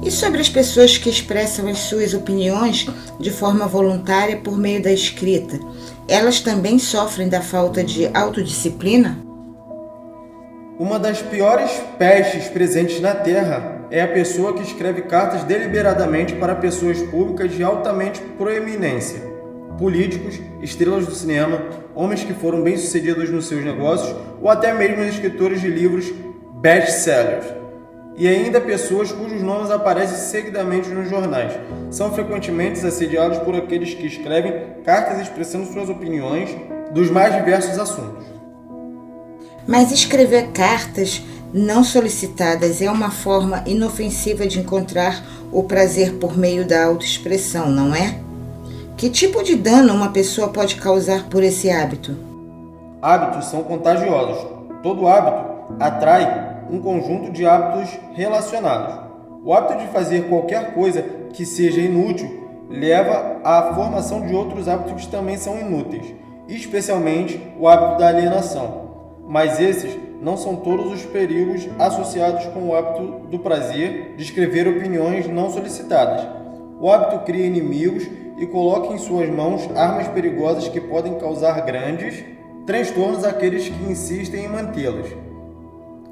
E sobre as pessoas que expressam as suas opiniões de forma voluntária por meio da escrita, elas também sofrem da falta de autodisciplina? Uma das piores pestes presentes na Terra é a pessoa que escreve cartas deliberadamente para pessoas públicas de altamente proeminência. Políticos, estrelas do cinema, homens que foram bem-sucedidos nos seus negócios ou até mesmo escritores de livros best-sellers. E ainda pessoas cujos nomes aparecem seguidamente nos jornais. São frequentemente assediados por aqueles que escrevem cartas expressando suas opiniões dos mais diversos assuntos. Mas escrever cartas não solicitadas é uma forma inofensiva de encontrar o prazer por meio da autoexpressão, não é? Que tipo de dano uma pessoa pode causar por esse hábito? Hábitos são contagiosos. Todo hábito atrai um conjunto de hábitos relacionados. O hábito de fazer qualquer coisa que seja inútil leva à formação de outros hábitos que também são inúteis, especialmente o hábito da alienação. Mas esses não são todos os perigos associados com o hábito do prazer de escrever opiniões não solicitadas. O hábito cria inimigos e coloca em suas mãos armas perigosas que podem causar grandes transtornos àqueles que insistem em mantê-las.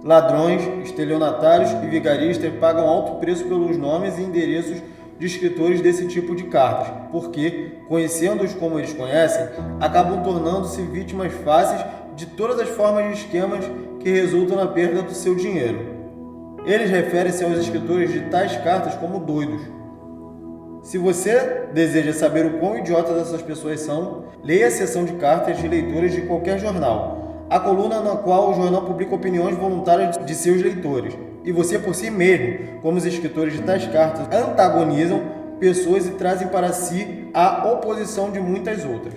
Ladrões, estelionatários e vigaristas pagam alto preço pelos nomes e endereços de escritores desse tipo de cartas, porque, conhecendo-os como eles conhecem, acabam tornando-se vítimas fáceis de todas as formas de esquemas que resultam na perda do seu dinheiro. Eles referem-se aos escritores de tais cartas como doidos. Se você deseja saber o quão idiotas essas pessoas são, leia a seção de cartas de leitores de qualquer jornal, a coluna na qual o jornal publica opiniões voluntárias de seus leitores. E você por si mesmo, como os escritores de tais cartas, antagonizam pessoas e trazem para si a oposição de muitas outras.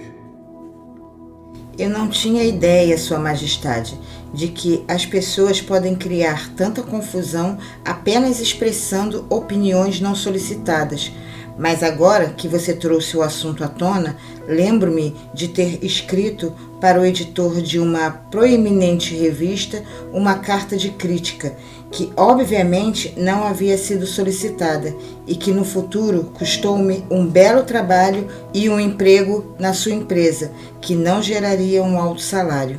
Eu não tinha ideia, Sua Majestade, de que as pessoas podem criar tanta confusão apenas expressando opiniões não solicitadas. Mas agora que você trouxe o assunto à tona, lembro-me de ter escrito para o editor de uma proeminente revista uma carta de crítica, que obviamente não havia sido solicitada e que no futuro custou-me um belo trabalho e um emprego na sua empresa, que não geraria um alto salário.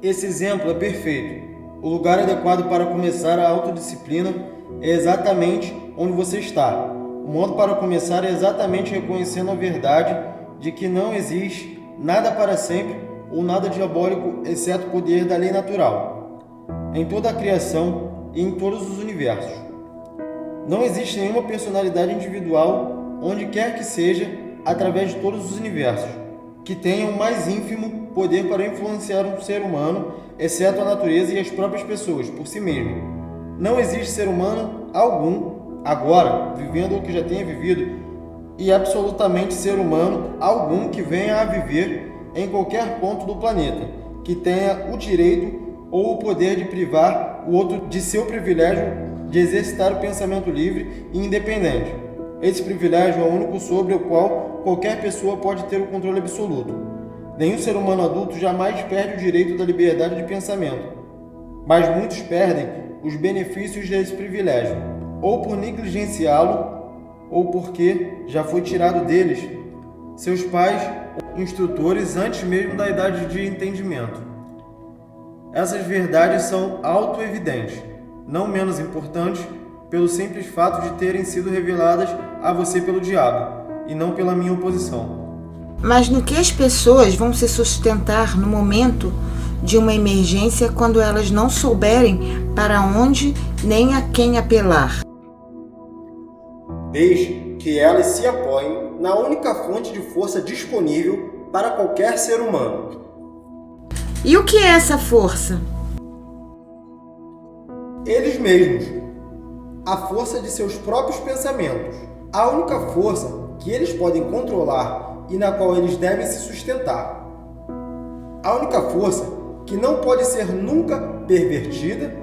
Esse exemplo é perfeito. O lugar adequado para começar a autodisciplina é exatamente onde você está. O modo para começar é exatamente reconhecendo a verdade de que não existe nada para sempre ou nada diabólico exceto o poder da lei natural, em toda a criação e em todos os universos. Não existe nenhuma personalidade individual, onde quer que seja, através de todos os universos, que tenha o mais ínfimo poder para influenciar um ser humano, exceto a natureza e as próprias pessoas, por si mesmo. Não existe ser humano algum agora, vivendo o que já tenha vivido, e absolutamente ser humano algum que venha a viver em qualquer ponto do planeta, que tenha o direito ou o poder de privar o outro de seu privilégio de exercitar o pensamento livre e independente. Esse privilégio é o único sobre o qual qualquer pessoa pode ter o controle absoluto. Nenhum ser humano adulto jamais perde o direito da liberdade de pensamento, mas muitos perdem os benefícios desse privilégio, ou por negligenciá-lo, ou porque já foi tirado deles, seus pais ou instrutores antes mesmo da idade de entendimento. Essas verdades são autoevidentes, não menos importantes pelo simples fato de terem sido reveladas a você pelo diabo, e não pela minha oposição. Mas no que as pessoas vão se sustentar no momento de uma emergência quando elas não souberem para onde nem a quem apelar? Desde que elas se apoiem na única fonte de força disponível para qualquer ser humano. E o que é essa força? Eles mesmos. A força de seus próprios pensamentos. A única força que eles podem controlar e na qual eles devem se sustentar. A única força que não pode ser nunca pervertida,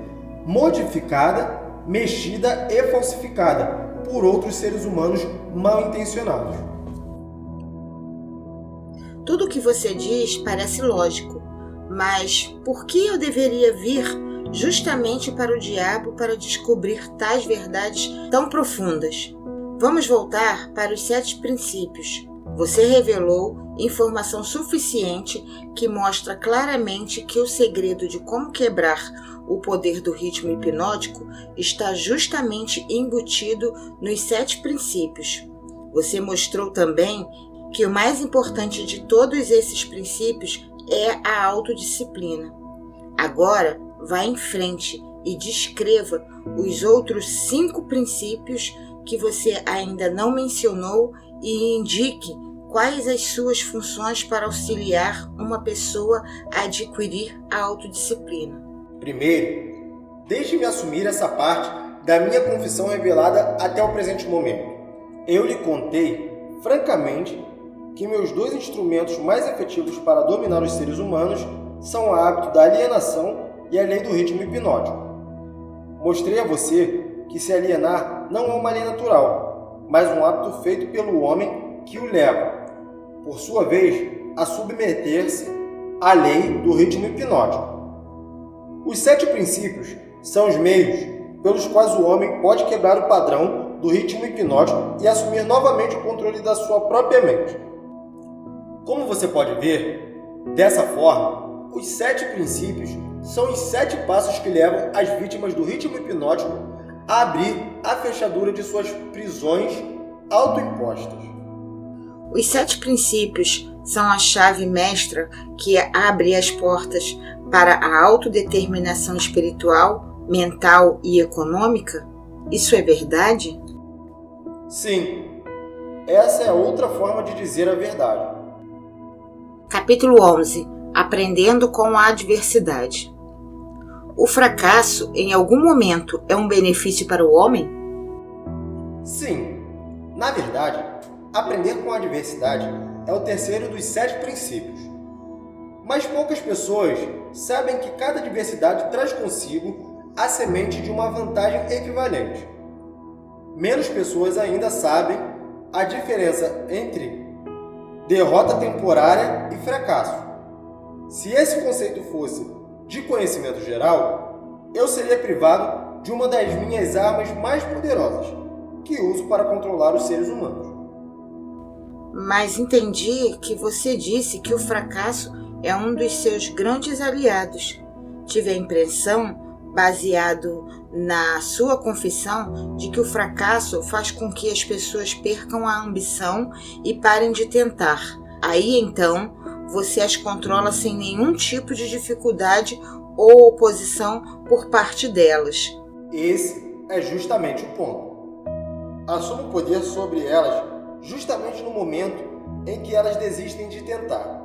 modificada, mexida e falsificada por outros seres humanos mal intencionados. Tudo o que você diz parece lógico, mas por que eu deveria vir justamente para o diabo para descobrir tais verdades tão profundas. Vamos voltar para os 7 princípios. Você revelou informação suficiente que mostra claramente que o segredo de como quebrar o poder do ritmo hipnótico está justamente embutido nos 7 princípios. Você mostrou também que o mais importante de todos esses princípios é a autodisciplina. Agora, vá em frente e descreva os outros 5 princípios que você ainda não mencionou e indique quais as suas funções para auxiliar uma pessoa a adquirir a autodisciplina. Primeiro, deixe-me assumir essa parte da minha confissão revelada até o presente momento. Eu lhe contei, francamente, que meus 2 instrumentos mais efetivos para dominar os seres humanos são o hábito da alienação e a lei do ritmo hipnótico. Mostrei a você que se alienar não é uma lei natural, mas um hábito feito pelo homem que o leva, por sua vez, a submeter-se à lei do ritmo hipnótico. Os 7 princípios são os meios pelos quais o homem pode quebrar o padrão do ritmo hipnótico e assumir novamente o controle da sua própria mente. Como você pode ver, dessa forma, os 7 princípios são os 7 passos que levam as vítimas do ritmo hipnótico a abrir a fechadura de suas prisões autoimpostas. Os 7 princípios são a chave mestra que abre as portas para a autodeterminação espiritual, mental e econômica? Isso é verdade? Sim, essa é outra forma de dizer a verdade. Capítulo 11. Aprendendo com a adversidade. O fracasso, em algum momento, é um benefício para o homem? Sim. Na verdade, aprender com a adversidade é o terceiro dos 7 princípios. Mas poucas pessoas sabem que cada adversidade traz consigo a semente de uma vantagem equivalente. Menos pessoas ainda sabem a diferença entre derrota temporária e fracasso. Se esse conceito fosse de conhecimento geral, eu seria privado de uma das minhas armas mais poderosas, que uso para controlar os seres humanos. Mas entendi que você disse que o fracasso é um dos seus grandes aliados. Tive a impressão, baseado na sua confissão, de que o fracasso faz com que as pessoas percam a ambição e parem de tentar. Aí então, você as controla sem nenhum tipo de dificuldade ou oposição por parte delas. Esse é justamente o ponto. Assumo poder sobre elas justamente no momento em que elas desistem de tentar.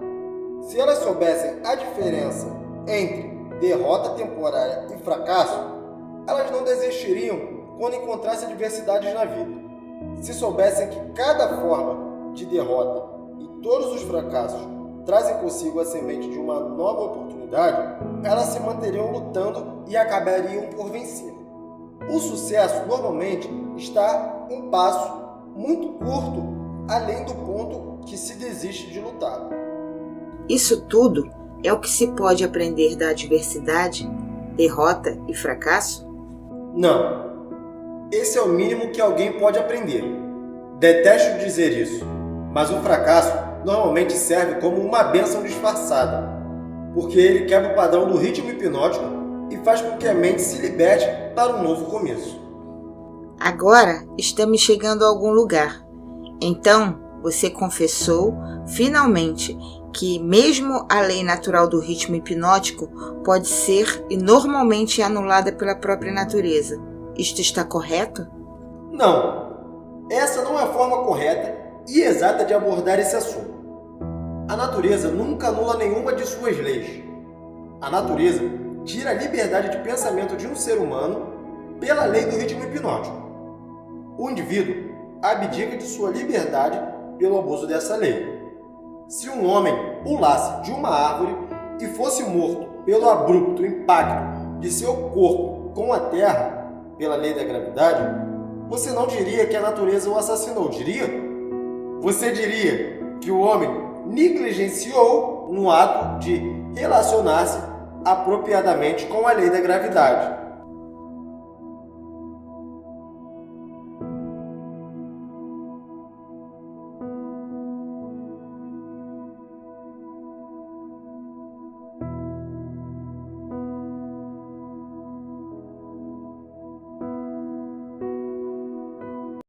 Se elas soubessem a diferença entre derrota temporária e fracasso, elas não desistiriam quando encontrassem adversidades na vida. Se soubessem que cada forma de derrota e todos os fracassos trazem consigo a semente de uma nova oportunidade, elas se manteriam lutando e acabariam por vencer. O sucesso normalmente está um passo muito curto além do ponto que se desiste de lutar. Isso tudo é o que se pode aprender da adversidade, derrota e fracasso? Não. Esse é o mínimo que alguém pode aprender. Detesto dizer isso, mas o fracasso normalmente serve como uma bênção disfarçada, porque ele quebra o padrão do ritmo hipnótico e faz com que a mente se liberte para um novo começo. Agora estamos chegando a algum lugar. Então, você confessou, finalmente, que mesmo a lei natural do ritmo hipnótico pode ser e normalmente anulada pela própria natureza. Isto está correto? Não. Essa não é a forma correta e exata de abordar esse assunto. A natureza nunca anula nenhuma de suas leis. A natureza tira a liberdade de pensamento de um ser humano pela lei do ritmo hipnótico. O indivíduo abdica de sua liberdade pelo abuso dessa lei. Se um homem pulasse de uma árvore e fosse morto pelo abrupto impacto de seu corpo com a terra, pela lei da gravidade, você não diria que a natureza o assassinou, diria? Você diria que o homem negligenciou no ato de relacionar-se apropriadamente com a lei da gravidade.